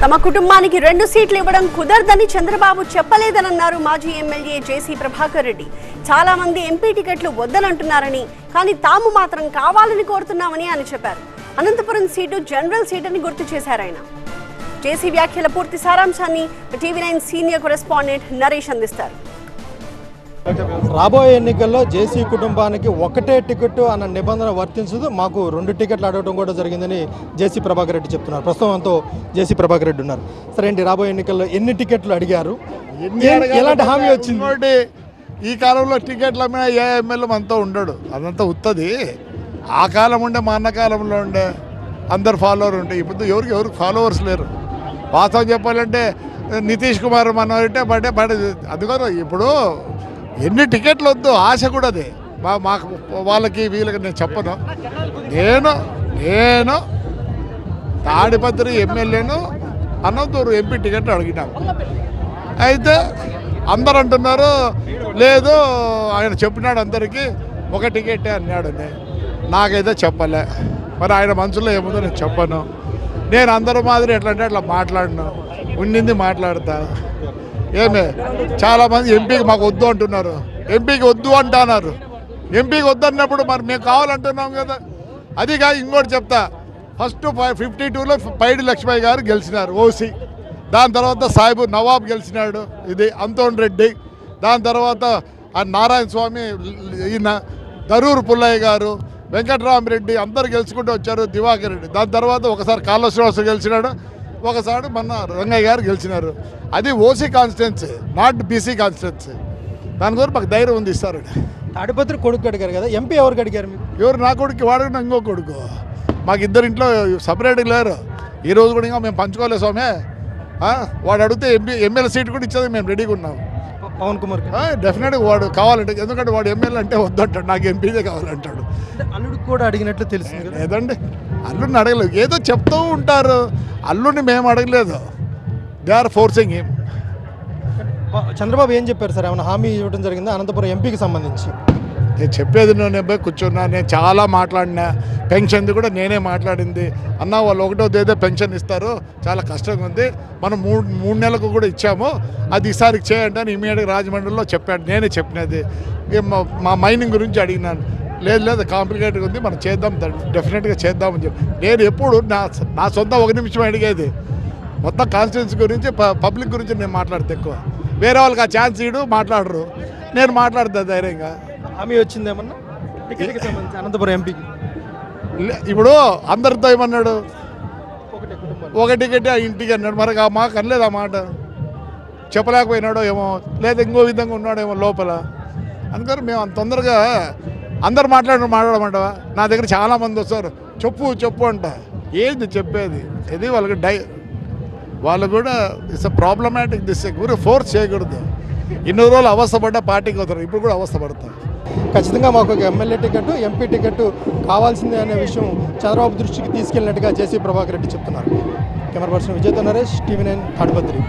తమ కుటుంబానికి 2 సీట్లు ఇవ్వడం కుదరదని చంద్రబాబు చెప్పలేదన్నారు మాజీ ఎమ్మెల్యే జేసీ ప్రభాకర్ రెడ్డి. చాలా మంది ఎంపీ టికెట్లు వద్దనంటున్నారని, కానీ తాము మాత్రం కావాలని కోరుతున్నామని ఆయన చెప్పారు. అనంతపురం సీటు జనరల్ సీట్ అని గుర్తు చేశారు ఆయన. జేసీ వ్యాఖ్యల పూర్తి సారాంశాన్ని టీవీ9 సీనియర్ కరెస్పాండెంట్ నరేష్ అందిస్తారు. రాబోయే ఎన్నికల్లో జేసీ కుటుంబానికి ఒకటే టికెట్ అన్న నిబంధన వర్తించదు, మాకు 2 టికెట్లు అడగడం కూడా జరిగిందని జేసీ ప్రభాకర్ రెడ్డి చెప్తున్నారు. ప్రస్తుతంతో జేసీ ప్రభాకర్ రెడ్డి ఉన్నారు. సరే అండి, రాబోయే ఎన్నికల్లో ఎన్ని టికెట్లు అడిగారు, ఎలాంటి హామీ వచ్చింది? ఈ కాలంలో టికెట్లు అమ్మినా ఏ ఎమ్మెల్యే మనతో ఉండడు, అదంతా ఉత్తది. ఆ కాలం ఉండే మా అన్న కాలంలో ఉండే అందరు ఫాలోవర్ ఉంటే ఇప్పుడు ఎవరికి ఫాలోవర్స్ లేరు. వాస్తవం చెప్పాలంటే నితీష్ కుమార్ మనోరంటే బట్ అది కూడా ఇప్పుడు ఎన్ని టికెట్లు వద్దు, ఆశ కూడా అదే. మాకు వాళ్ళకి వీళ్ళకి నేను చెప్పను. నేను తాడిపత్రి ఎమ్మెల్యేను అనంతూరు ఎంపీ టికెట్ అడిగినాను. అయితే అందరు అంటున్నారు లేదు ఆయన చెప్పినాడు అందరికీ ఒక టికెటే అన్నాడు. నాకైతే చెప్పలే, మరి ఆయన మనసులో ఏముందో నేను చెప్పను. నేను అందరి మాదిరి ఎట్లా అంటే అట్లా మాట్లాడను, ఉండింది మాట్లాడతా. ఏమే చాలామంది ఎంపీకి మాకు వద్దు అంటున్నారు, ఎంపీకి వద్దు అంటున్నారు. ఎంపీకి వద్దు అన్నప్పుడు మరి మేము కావాలంటున్నాం కదా. అది కాదు ఇంకోటి చెప్తా. ఫస్ట్ 52లో పైడి లక్ష్మయ్య గారు గెలిచినారు ఓసీ. దాని తర్వాత సాయిబు నవాబ్ గెలిచినాడు, ఇది అంతోన్ రెడ్డి. దాని తర్వాత నారాయణ స్వామి, ఈయన దరూరు పుల్లయ్య గారు, వెంకటరామరెడ్డి అందరు గెలుచుకుంటూ వచ్చారు, దివాకర్ రెడ్డి. దాని తర్వాత ఒకసారి కాళ్ళ శ్రీనివాస గెలిచినాడు, ఒకసారి మన రంగయ్య గారు గెలిచినారు. అది OC constituency, not BC constituency. దాని గురించి మాకు ధైర్యం ఉంది ఇస్తారు. తాడిపత్రి కొడుకు అడిగారు కదా, ఎంపీ ఎవరికి అడిగారు మీరు? ఎవరు? నా కొడుకు, వాడు ఇంకో కొడుకు. మాకు ఇద్దరు ఇంట్లో సపరేట్గా లేరు. ఈరోజు కూడా ఇంకా మేము పంచుకోలేదు స్వామి. వాడు అడిగితే ఎమ్మెల్యే సీట్ కూడా ఇచ్చేది మేము రెడీగా ఉన్నాం. పవన్ కుమార్ డెఫినెట్గా వాడు కావాలంటే, ఎందుకంటే వాడు ఎమ్మెల్యే అంటే వద్దంటాడు, నాకు ఎంపీదే కావాలంటాడు. అల్లుడికి కూడా అడిగినట్లు తెలిసింది లేదండి, అల్లుడిని అడగలేదు, ఏదో చెప్తూ ఉంటారు. అల్లుడిని మేము అడగలేదు, they are forcing him. Chandrababu ఏం చెప్పారు సార్? ఏమైనా హామీ ఇవ్వడం జరిగిందా అనంతపురం ఎంపీకి సంబంధించి? నేను చెప్పేది నేను కూర్చున్నా, నేను చాలా మాట్లాడినా. పెన్షన్ది కూడా నేనే మాట్లాడింది. అన్న వాళ్ళు 1వ తేదీ పెన్షన్ ఇస్తారు, చాలా కష్టంగా ఉంది, మనం 3 నెలలకు కూడా ఇచ్చాము, అది ఈసారికి చేయండి అని ఇమీడియట్గా రాజమండ్రిలో చెప్పాడు. నేనే చెప్పినది. మా మైనింగ్ గురించి అడిగినాను, లేదు కాంప్లికేటెడ్గా ఉంది, మనం చేద్దాం, డెఫినెట్గా చేద్దామని చెప్పి. నేను ఎప్పుడు నా సొంత 1 నిమిషం అడిగేది. మొత్తం కాన్స్టిట్యున్సీ గురించి, పబ్లిక్ గురించి నేను మాట్లాడితే ఎక్కువ. వేరే వాళ్ళకి ఆ ఛాన్స్ ఇవ్వడు, మాట్లాడరు, నేను మాట్లాడతా ధైర్యంగా. హామీ వచ్చిందేమన్నా టికెట్కి సంబంధించి అనంతపురం ఎంపీకి? ఇప్పుడు అందరితో ఏమన్నాడు, ఒక టికెట్ ఇంటికి అన్నాడు. మరి మాకు అనలేదు ఆ మాట, చెప్పలేకపోయినాడో ఏమో, లేదా ఇంకో విధంగా ఉన్నాడేమో లోపల. అందుకని మేము అంత తొందరగా అందరు మాట్లాడమంటావా? నా దగ్గర చాలామంది వస్తారు, చెప్పు అంట. ఏంది చెప్పేది? ఇది వాళ్ళకి వాళ్ళు కూడా ఇట్స్ ప్రాబ్లమాటిక్. దిస్ గురి ఫోర్స్ చేయకూడదు. ఇన్ని రోజులు అవస్థపడ్డా పార్టీకి అవుతారు, ఇప్పుడు కూడా అవస్థపడతారు. ఖచ్చితంగా మాకు ఒక ఎమ్మెల్యే టికెట్, ఎంపీ టికెట్ కావాల్సిందే అనే విషయం చంద్రబాబు దృష్టికి తీసుకెళ్ళినట్టుగా జేసీ ప్రభాకర్ రెడ్డి చెప్తున్నారు. కెమెరా పర్సన్ విజయ్తో నరేష్, టీవీ9 తాడిపత్రి.